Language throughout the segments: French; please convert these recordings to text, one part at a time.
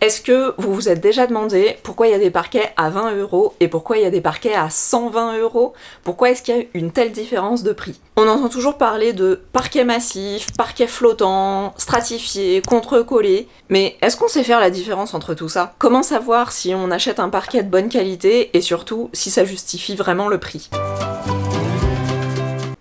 Est-ce que vous vous êtes déjà demandé pourquoi il y a des parquets à 20€ et pourquoi il y a des parquets à 120€? Pourquoi est-ce qu'il y a une telle différence de prix? On entend toujours parler de parquets massifs, parquets flottants, stratifiés, contre-collés, mais est-ce qu'on sait faire la différence entre tout ça? Comment savoir si on achète un parquet de bonne qualité et surtout si ça justifie vraiment le prix?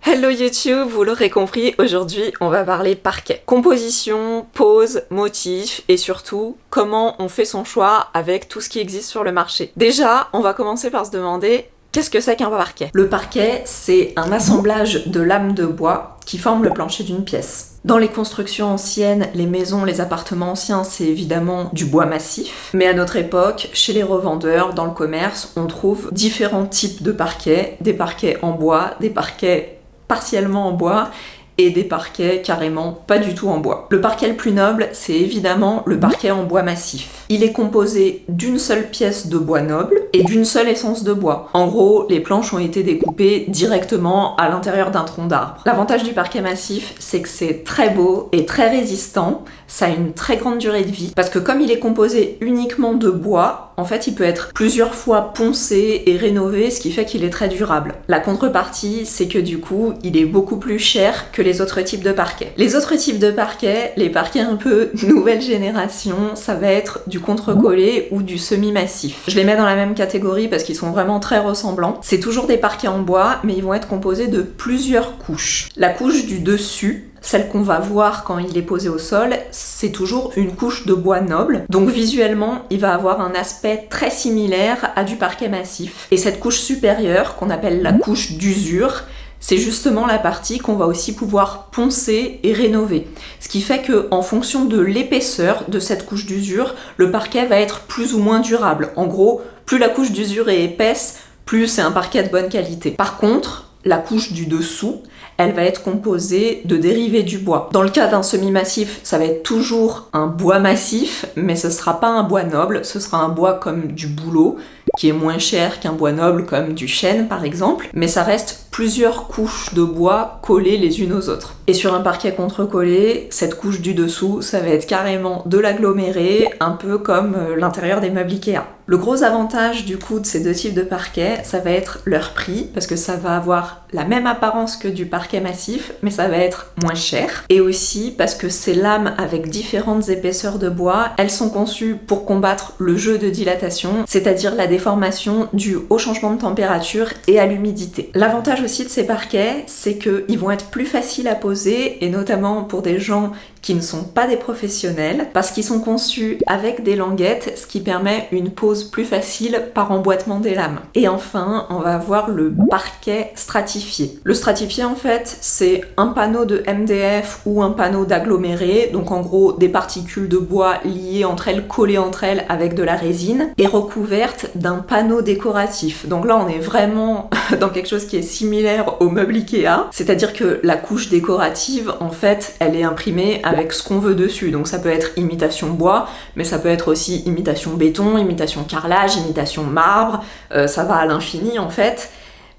Hello YouTube, vous l'aurez compris, aujourd'hui on va parler parquet. Composition, pose, motif et surtout comment on fait son choix avec tout ce qui existe sur le marché. Déjà, on va commencer par se demander qu'est-ce que c'est qu'un parquet? Le parquet, c'est un assemblage de lames de bois qui forment le plancher d'une pièce. Dans les constructions anciennes, les maisons, les appartements anciens, c'est évidemment du bois massif. Mais à notre époque, chez les revendeurs, dans le commerce, on trouve différents types de parquets. Des parquets en bois, des parquets partiellement en bois et des parquets carrément pas du tout en bois. Le parquet le plus noble, c'est évidemment le parquet en bois massif. Il est composé d'une seule pièce de bois noble et d'une seule essence de bois. En gros, les planches ont été découpées directement à l'intérieur d'un tronc d'arbre. L'avantage du parquet massif, c'est que c'est très beau et très résistant, ça a une très grande durée de vie, parce que comme il est composé uniquement de bois, en fait, il peut être plusieurs fois poncé et rénové, ce qui fait qu'il est très durable. La contrepartie, c'est que du coup, il est beaucoup plus cher que les autres types de parquets. Les autres types de parquets, les parquets un peu nouvelle génération, ça va être du contre-collé ou du semi-massif. Je les mets dans la même catégorie parce qu'ils sont vraiment très ressemblants. C'est toujours des parquets en bois, mais ils vont être composés de plusieurs couches. La couche du dessus, celle qu'on va voir quand il est posé au sol, c'est toujours une couche de bois noble. Donc visuellement, il va avoir un aspect très similaire à du parquet massif. Et cette couche supérieure, qu'on appelle la couche d'usure, c'est justement la partie qu'on va aussi pouvoir poncer et rénover. Ce qui fait que, en fonction de l'épaisseur de cette couche d'usure, le parquet va être plus ou moins durable. En gros, plus la couche d'usure est épaisse, plus c'est un parquet de bonne qualité. Par contre, la couche du dessous, elle va être composée de dérivés du bois. Dans le cas d'un semi-massif, ça va être toujours un bois massif, mais ce sera pas un bois noble, ce sera un bois comme du bouleau, qui est moins cher qu'un bois noble comme du chêne par exemple, mais ça reste plusieurs couches de bois collées les unes aux autres. Et sur un parquet contre-collé, cette couche du dessous, ça va être carrément de l'aggloméré, un peu comme l'intérieur des meubles Ikea. Le gros avantage du coup de ces deux types de parquets, ça va être leur prix, parce que ça va avoir la même apparence que du parquet massif, mais ça va être moins cher. Et aussi parce que ces lames avec différentes épaisseurs de bois, elles sont conçues pour combattre le jeu de dilatation, c'est-à-dire la déformation due au changement de température et à l'humidité. L'avantage aussi de ces parquets, c'est qu'ils vont être plus faciles à poser, et notamment pour des gens qui ne sont pas des professionnels, parce qu'ils sont conçus avec des languettes, ce qui permet une pose plus facile par emboîtement des lames. Et enfin, on va avoir le parquet stratifié. Le stratifié, en fait, c'est un panneau de MDF ou un panneau d'aggloméré, donc en gros des particules de bois liées entre elles, collées entre elles avec de la résine, et recouvertes d'un panneau décoratif. Donc là, on est vraiment dans quelque chose qui est similaire au meuble Ikea, c'est-à-dire que la couche décorative, en fait, elle est imprimée avec ce qu'on veut dessus. Donc ça peut être imitation bois, mais ça peut être aussi imitation béton, imitation carrelage, imitation marbre, ça va à l'infini en fait.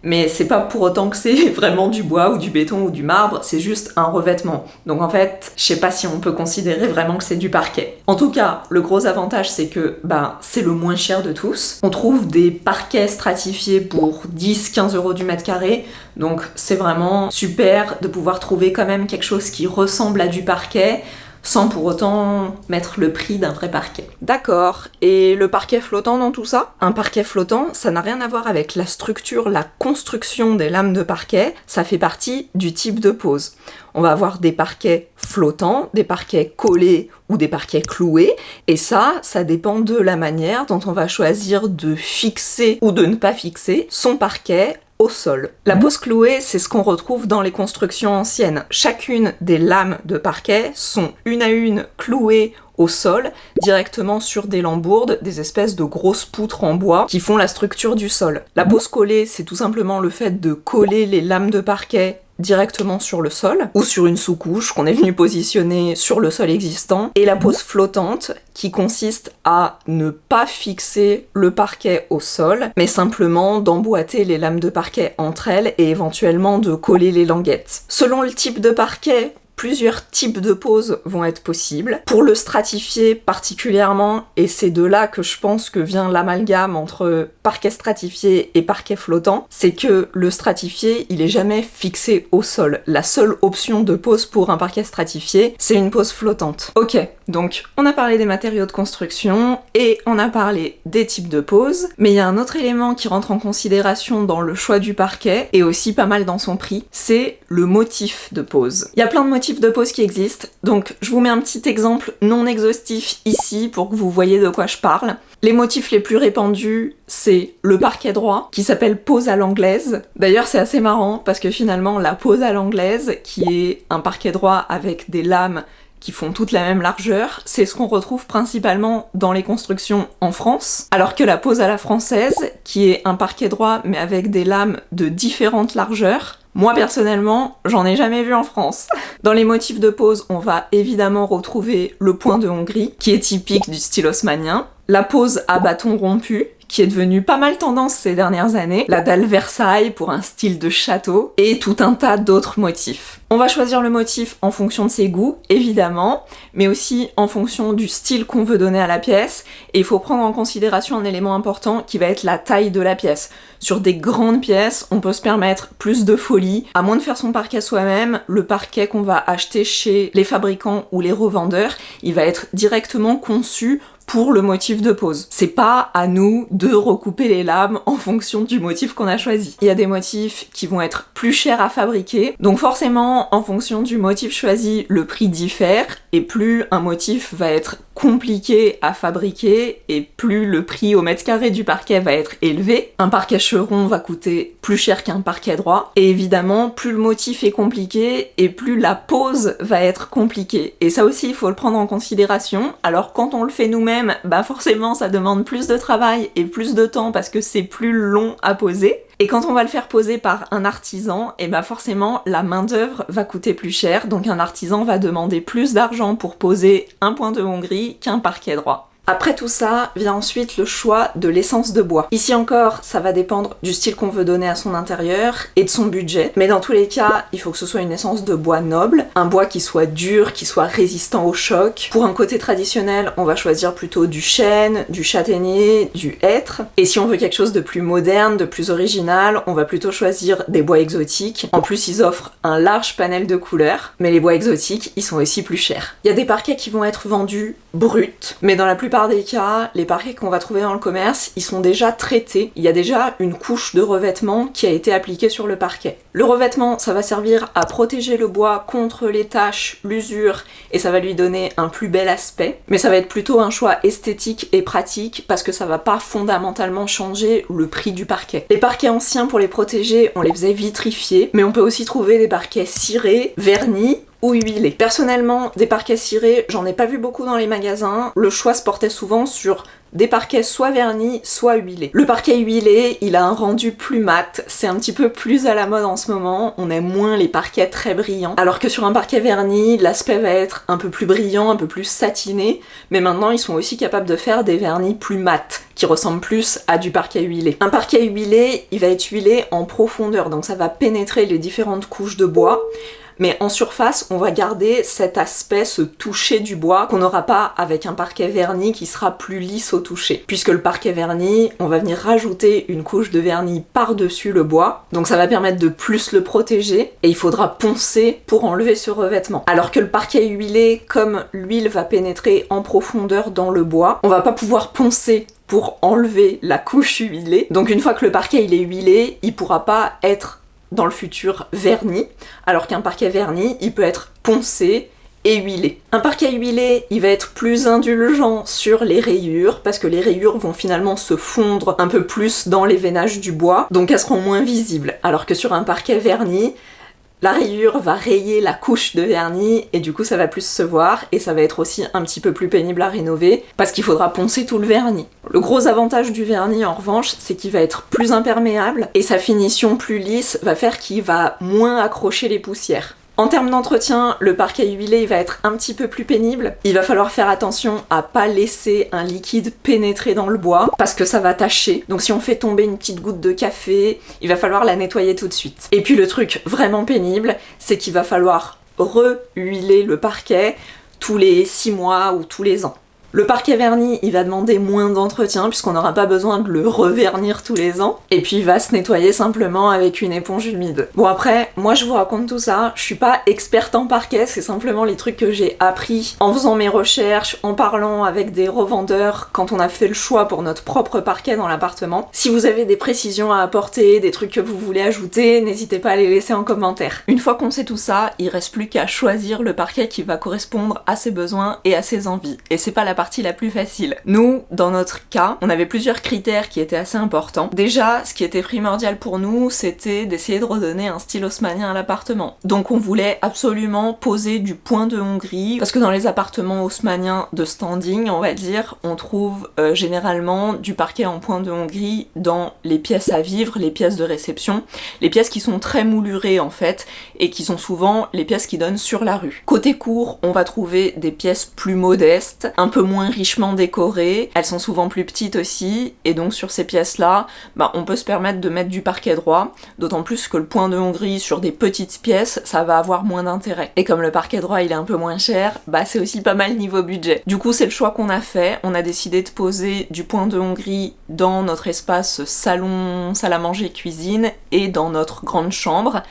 Mais c'est pas pour autant que c'est vraiment du bois ou du béton ou du marbre, c'est juste un revêtement. Donc en fait, je sais pas si on peut considérer vraiment que c'est du parquet. En tout cas, le gros avantage c'est que c'est le moins cher de tous. On trouve des parquets stratifiés pour 10-15€ du mètre carré, donc c'est vraiment super de pouvoir trouver quand même quelque chose qui ressemble à du parquet, sans pour autant mettre le prix d'un vrai parquet. D'accord, et le parquet flottant dans tout ça? Un parquet flottant, ça n'a rien à voir avec la structure, la construction des lames de parquet, ça fait partie du type de pose. On va avoir des parquets flottants, des parquets collés ou des parquets cloués, et ça dépend de la manière dont on va choisir de fixer ou de ne pas fixer son parquet au sol. La pose clouée, c'est ce qu'on retrouve dans les constructions anciennes. Chacune des lames de parquet sont une à une clouées au sol, directement sur des lambourdes, des espèces de grosses poutres en bois qui font la structure du sol. La pose collée, c'est tout simplement le fait de coller les lames de parquet directement sur le sol, ou sur une sous-couche qu'on est venu positionner sur le sol existant, et la pose flottante, qui consiste à ne pas fixer le parquet au sol, mais simplement d'emboîter les lames de parquet entre elles et éventuellement de coller les languettes. Selon le type de parquet, plusieurs types de poses vont être possibles. Pour le stratifié particulièrement, et c'est de là que je pense que vient l'amalgame entre parquet stratifié et parquet flottant, c'est que le stratifié, il est jamais fixé au sol. La seule option de pose pour un parquet stratifié, c'est une pose flottante. Ok, donc on a parlé des matériaux de construction et on a parlé des types de poses, mais il y a un autre élément qui rentre en considération dans le choix du parquet, et aussi pas mal dans son prix, c'est le motif de pose. Il y a plein de motifs de pose qui existent, donc je vous mets un petit exemple non exhaustif ici pour que vous voyez de quoi je parle. Les motifs les plus répandus, c'est le parquet droit, qui s'appelle pose à l'anglaise. D'ailleurs, c'est assez marrant, parce que finalement, la pose à l'anglaise, qui est un parquet droit avec des lames qui font toute la même largeur, c'est ce qu'on retrouve principalement dans les constructions en France, alors que la pose à la française, qui est un parquet droit mais avec des lames de différentes largeurs, moi personnellement, j'en ai jamais vu en France. Dans les motifs de pose, on va évidemment retrouver le point de Hongrie, qui est typique du style haussmannien, la pose à bâton rompu, qui est devenue pas mal tendance ces dernières années, la dalle Versailles pour un style de château, et tout un tas d'autres motifs. On va choisir le motif en fonction de ses goûts, évidemment, mais aussi en fonction du style qu'on veut donner à la pièce, et il faut prendre en considération un élément important qui va être la taille de la pièce. Sur des grandes pièces, on peut se permettre plus de folie. À moins de faire son parquet soi-même, le parquet qu'on va acheter chez les fabricants ou les revendeurs, il va être directement conçu pour le motif de pose. C'est pas à nous de recouper les lames en fonction du motif qu'on a choisi. Il y a des motifs qui vont être plus chers à fabriquer, donc forcément, en fonction du motif choisi, le prix diffère, et plus un motif va être compliqué à fabriquer, et plus le prix au mètre carré du parquet va être élevé. Un parquet cheron va coûter plus cher qu'un parquet droit, et évidemment, plus le motif est compliqué, et plus la pose va être compliquée. Et ça aussi, il faut le prendre en considération. Alors quand on le fait nous-mêmes, bah forcément ça demande plus de travail et plus de temps parce que c'est plus long à poser. Et quand on va le faire poser par un artisan, et bah forcément la main d'œuvre va coûter plus cher, donc un artisan va demander plus d'argent pour poser un point de Hongrie qu'un parquet droit. Après tout ça, vient ensuite le choix de l'essence de bois. Ici encore, ça va dépendre du style qu'on veut donner à son intérieur et de son budget, mais dans tous les cas, il faut que ce soit une essence de bois noble, un bois qui soit dur, qui soit résistant au choc. Pour un côté traditionnel, on va choisir plutôt du chêne, du châtaignier, du hêtre, et si on veut quelque chose de plus moderne, de plus original, on va plutôt choisir des bois exotiques. En plus, ils offrent un large panel de couleurs, mais les bois exotiques, ils sont aussi plus chers. Il y a des parquets qui vont être vendus bruts, mais dans la plupart des cas, les parquets qu'on va trouver dans le commerce, ils sont déjà traités. Il y a déjà une couche de revêtement qui a été appliquée sur le parquet. Le revêtement, ça va servir à protéger le bois contre les taches, l'usure, et ça va lui donner un plus bel aspect. Mais ça va être plutôt un choix esthétique et pratique parce que ça va pas fondamentalement changer le prix du parquet. Les parquets anciens, pour les protéger, on les faisait vitrifier, mais on peut aussi trouver des parquets cirés, vernis, ou huilés. Personnellement, des parquets cirés, j'en ai pas vu beaucoup dans les magasins. Le choix se portait souvent sur des parquets soit vernis, soit huilés. Le parquet huilé, il a un rendu plus mat, c'est un petit peu plus à la mode en ce moment, on aime moins les parquets très brillants, alors que sur un parquet verni, l'aspect va être un peu plus brillant, un peu plus satiné, mais maintenant ils sont aussi capables de faire des vernis plus mat, qui ressemblent plus à du parquet huilé. Un parquet huilé, il va être huilé en profondeur, donc ça va pénétrer les différentes couches de bois, mais en surface, on va garder cet aspect, ce toucher du bois qu'on n'aura pas avec un parquet verni qui sera plus lisse au toucher. Puisque le parquet verni, on va venir rajouter une couche de vernis par-dessus le bois, donc ça va permettre de plus le protéger, et il faudra poncer pour enlever ce revêtement. Alors que le parquet huilé, comme l'huile va pénétrer en profondeur dans le bois, on va pas pouvoir poncer pour enlever la couche huilée, donc une fois que le parquet il est huilé, il pourra pas être dans le futur verni, alors qu'un parquet verni, il peut être poncé et huilé. Un parquet huilé, il va être plus indulgent sur les rayures, parce que les rayures vont finalement se fondre un peu plus dans les veinages du bois, donc elles seront moins visibles, alors que sur un parquet verni, la rayure va rayer la couche de vernis et du coup ça va plus se voir et ça va être aussi un petit peu plus pénible à rénover parce qu'il faudra poncer tout le vernis. Le gros avantage du vernis en revanche, c'est qu'il va être plus imperméable et sa finition plus lisse va faire qu'il va moins accrocher les poussières. En termes d'entretien, le parquet huilé il va être un petit peu plus pénible. Il va falloir faire attention à pas laisser un liquide pénétrer dans le bois parce que ça va tacher. Donc si on fait tomber une petite goutte de café, il va falloir la nettoyer tout de suite. Et puis le truc vraiment pénible, c'est qu'il va falloir re-huiler le parquet tous les 6 mois ou tous les ans. Le parquet verni, il va demander moins d'entretien puisqu'on n'aura pas besoin de le revernir tous les ans. Et puis il va se nettoyer simplement avec une éponge humide. Bon après, moi je vous raconte tout ça, je suis pas experte en parquet, c'est simplement les trucs que j'ai appris en faisant mes recherches, en parlant avec des revendeurs quand on a fait le choix pour notre propre parquet dans l'appartement. Si vous avez des précisions à apporter, des trucs que vous voulez ajouter, n'hésitez pas à les laisser en commentaire. Une fois qu'on sait tout ça, il reste plus qu'à choisir le parquet qui va correspondre à ses besoins et à ses envies. Et c'est pas la partie la plus facile. Nous, dans notre cas, on avait plusieurs critères qui étaient assez importants. Déjà, ce qui était primordial pour nous, c'était d'essayer de redonner un style haussmannien à l'appartement. Donc on voulait absolument poser du point de Hongrie, parce que dans les appartements haussmanniens de standing, on va dire, on trouve généralement du parquet en point de Hongrie dans les pièces à vivre, les pièces de réception, les pièces qui sont très moulurées en fait, et qui sont souvent les pièces qui donnent sur la rue. Côté cour, on va trouver des pièces plus modestes, un peu moins richement décorées, elles sont souvent plus petites aussi, et donc sur ces pièces-là, on peut se permettre de mettre du parquet droit, d'autant plus que le point de Hongrie sur des petites pièces, ça va avoir moins d'intérêt. Et comme le parquet droit il est un peu moins cher, c'est aussi pas mal niveau budget. Du coup c'est le choix qu'on a fait, on a décidé de poser du point de Hongrie dans notre espace salon, salle à manger, cuisine, et dans notre grande chambre.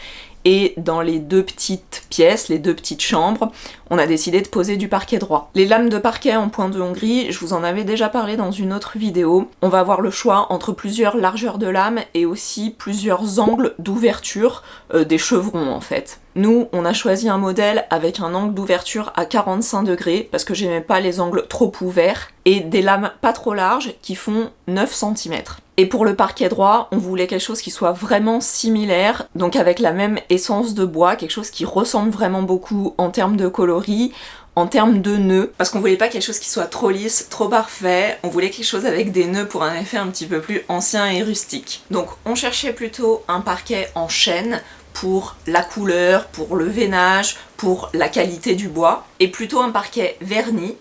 Et dans les deux petites pièces, les deux petites chambres, on a décidé de poser du parquet droit. Les lames de parquet en point de Hongrie, je vous en avais déjà parlé dans une autre vidéo. On va avoir le choix entre plusieurs largeurs de lames et aussi plusieurs angles d'ouverture des chevrons en fait. Nous, on a choisi un modèle avec un angle d'ouverture à 45 degrés parce que j'aimais pas les angles trop ouverts et des lames pas trop larges qui font 9 cm. Et pour le parquet droit, on voulait quelque chose qui soit vraiment similaire, donc avec la même essence de bois, quelque chose qui ressemble vraiment beaucoup en termes de coloris, en termes de nœuds, parce qu'on voulait pas quelque chose qui soit trop lisse, trop parfait, on voulait quelque chose avec des nœuds pour un effet un petit peu plus ancien et rustique. Donc on cherchait plutôt un parquet en chêne, pour la couleur, pour le veinage, pour la qualité du bois, et plutôt un parquet verni,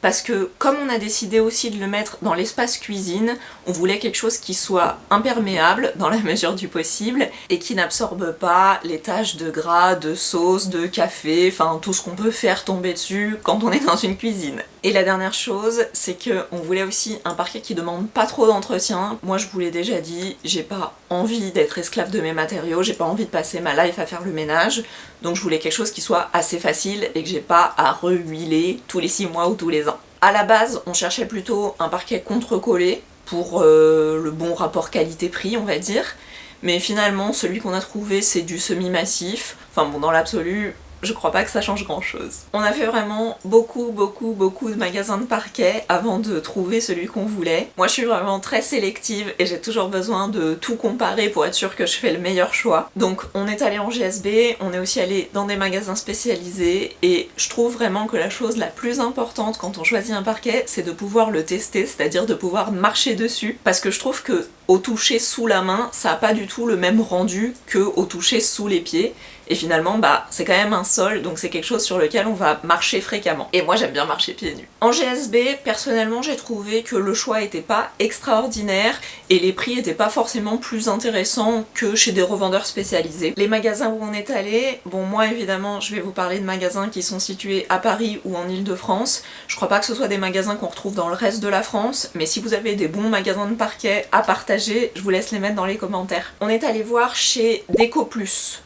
parce que comme on a décidé aussi de le mettre dans l'espace cuisine, on voulait quelque chose qui soit imperméable dans la mesure du possible et qui n'absorbe pas les taches de gras, de sauce, de café, enfin tout ce qu'on peut faire tomber dessus quand on est dans une cuisine. Et la dernière chose, c'est qu'on voulait aussi un parquet qui demande pas trop d'entretien. Moi je vous l'ai déjà dit, j'ai pas envie d'être esclave de mes matériaux, j'ai pas envie de passer ma life à faire le ménage, donc je voulais quelque chose qui soit assez facile et que j'ai pas à rehuiler tous les 6 mois ou tous les ans. À la base, on cherchait plutôt un parquet contre-collé pour le bon rapport qualité-prix, on va dire, mais finalement celui qu'on a trouvé c'est du semi-massif, enfin bon dans l'absolu, je crois pas que ça change grand chose. On a fait vraiment beaucoup de magasins de parquet avant de trouver celui qu'on voulait. Moi je suis vraiment très sélective et j'ai toujours besoin de tout comparer pour être sûre que je fais le meilleur choix. Donc on est allé en GSB, on est aussi allé dans des magasins spécialisés et je trouve vraiment que la chose la plus importante quand on choisit un parquet c'est de pouvoir le tester, c'est-à-dire de pouvoir marcher dessus, parce que je trouve que au toucher sous la main, ça n'a pas du tout le même rendu que au toucher sous les pieds. Et finalement, c'est quand même un sol, donc c'est quelque chose sur lequel on va marcher fréquemment. Et moi, j'aime bien marcher pieds nus. En GSB, personnellement, j'ai trouvé que le choix était pas extraordinaire et les prix étaient pas forcément plus intéressants que chez des revendeurs spécialisés. Les magasins où on est allé, bon, moi évidemment, je vais vous parler de magasins qui sont situés à Paris ou en Île-de-France. Je crois pas que ce soit des magasins qu'on retrouve dans le reste de la France, mais si vous avez des bons magasins de parquet à partager, je vous laisse les mettre dans les commentaires. On est allé voir chez Déco Plus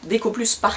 Parquet.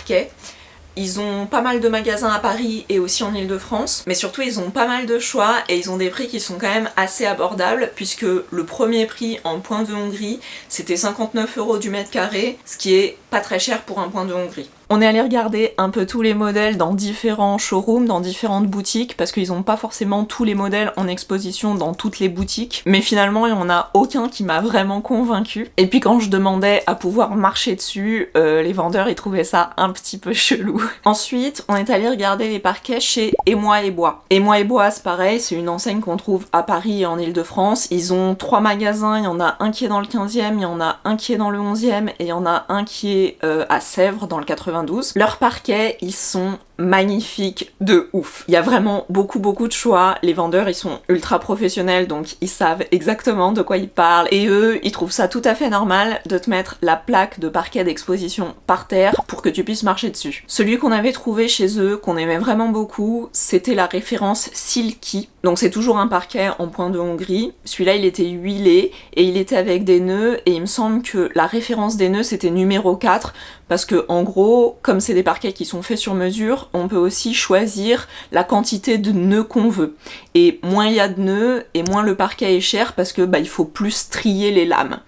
Ils ont pas mal de magasins à Paris et aussi en Île-de-France, mais surtout ils ont pas mal de choix et ils ont des prix qui sont quand même assez abordables, puisque le premier prix en point de Hongrie c'était 59 € du mètre carré, ce qui est pas très cher pour un point de Hongrie. On est allé regarder un peu tous les modèles dans différents showrooms, dans différentes boutiques, parce qu'ils n'ont pas forcément tous les modèles en exposition dans toutes les boutiques, mais finalement il n'y en a aucun qui m'a vraiment convaincue. Et puis quand je demandais à pouvoir marcher dessus, les vendeurs ils trouvaient ça un petit peu chelou. Ensuite, on est allé regarder les parquets chez Émoi et Bois. Émoi et Bois, c'est pareil, c'est une enseigne qu'on trouve à Paris et en Île-de-France. Ils ont 3 magasins, il y en a un qui est dans le 15e, il y en a un qui est dans le 11e et il y en a un qui est à Sèvres dans le 92. Leurs parquets, ils sont magnifique de ouf. Il y a vraiment beaucoup de choix, les vendeurs ils sont ultra professionnels donc ils savent exactement de quoi ils parlent et eux ils trouvent ça tout à fait normal de te mettre la plaque de parquet d'exposition par terre pour que tu puisses marcher dessus. Celui qu'on avait trouvé chez eux, qu'on aimait vraiment beaucoup, c'était la référence Silky. Donc c'est toujours un parquet en point de Hongrie. Celui-là il était huilé et il était avec des nœuds et il me semble que la référence des nœuds c'était numéro 4 parce que en gros, comme c'est des parquets qui sont faits sur mesure, on peut aussi choisir la quantité de nœuds qu'on veut. Et moins il y a de nœuds et moins le parquet est cher parce que il faut plus trier les lames.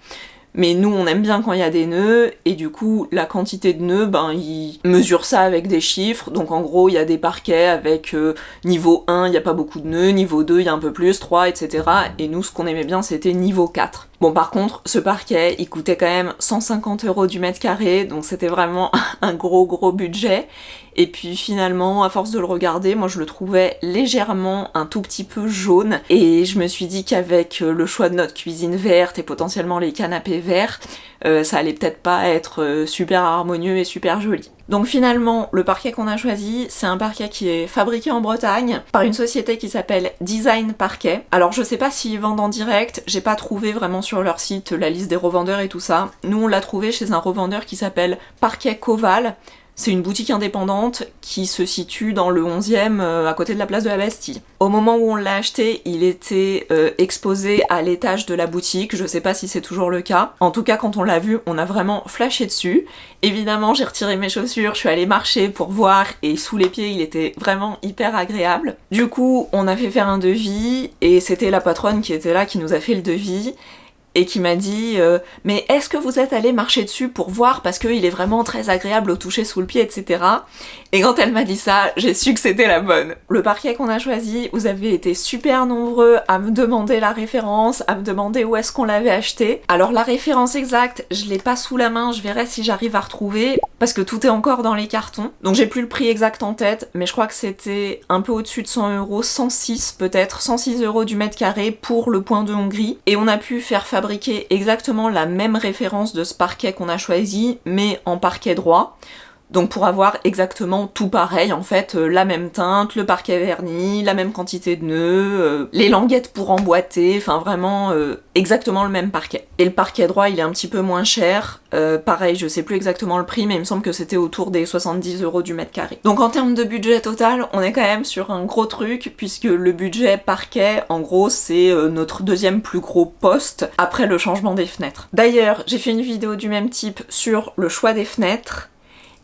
Mais nous on aime bien quand il y a des nœuds et du coup la quantité de nœuds ils mesurent ça avec des chiffres, donc en gros il y a des parquets avec niveau 1 il n'y a pas beaucoup de nœuds, niveau 2 il y a un peu plus, 3 etc. Et nous ce qu'on aimait bien c'était niveau 4. Bon par contre ce parquet il coûtait quand même 150 € du mètre carré donc c'était vraiment un gros budget. Et puis finalement, à force de le regarder, moi je le trouvais légèrement un tout petit peu jaune. Et je me suis dit qu'avec le choix de notre cuisine verte et potentiellement les canapés verts, ça allait peut-être pas être super harmonieux et super joli. Donc finalement, le parquet qu'on a choisi, c'est un parquet qui est fabriqué en Bretagne par une société qui s'appelle Design Parquet. Alors je sais pas s'ils vendent en direct, j'ai pas trouvé vraiment sur leur site la liste des revendeurs et tout ça. Nous on l'a trouvé chez un revendeur qui s'appelle Parquet Coval. C'est une boutique indépendante qui se situe dans le 11e à côté de la place de la Bastille. Au moment où on l'a acheté, il était exposé à l'étage de la boutique, je sais pas si c'est toujours le cas. En tout cas, quand on l'a vu, on a vraiment flashé dessus. Évidemment, j'ai retiré mes chaussures, je suis allée marcher pour voir et sous les pieds, il était vraiment hyper agréable. Du coup, on a fait faire un devis et c'était la patronne qui était là qui nous a fait le devis. Et qui m'a dit mais est-ce que vous êtes allé marcher dessus pour voir parce qu'il est vraiment très agréable au toucher sous le pied, etc. Et quand elle m'a dit ça, j'ai su que c'était la bonne. Le parquet qu'on a choisi, vous avez été super nombreux à me demander la référence, à me demander où est-ce qu'on l'avait acheté. Alors la référence exacte, je l'ai pas sous la main, je verrai si j'arrive à retrouver, parce que tout est encore dans les cartons. Donc j'ai plus le prix exact en tête, mais je crois que c'était un peu au-dessus de 100 €, 106 peut-être, 106 € du mètre carré pour le point de Hongrie. Et on a pu faire fabriquer exactement la même référence de ce parquet qu'on a choisi, mais en parquet droit. Donc pour avoir exactement tout pareil, en fait, la même teinte, le parquet verni, la même quantité de nœuds, les languettes pour emboîter, enfin vraiment exactement le même parquet. Et le parquet droit, il est un petit peu moins cher, pareil, je sais plus exactement le prix, mais il me semble que c'était autour des 70 € du mètre carré. Donc en termes de budget total, on est quand même sur un gros truc, puisque le budget parquet, en gros, c'est notre deuxième plus gros poste, après le changement des fenêtres. D'ailleurs, j'ai fait une vidéo du même type sur le choix des fenêtres,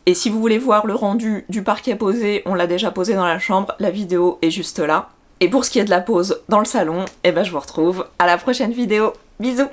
et si vous voulez voir le rendu du parquet posé, on l'a déjà posé dans la chambre, la vidéo est juste là. Et pour ce qui est de la pose dans le salon, je vous retrouve à la prochaine vidéo. Bisous!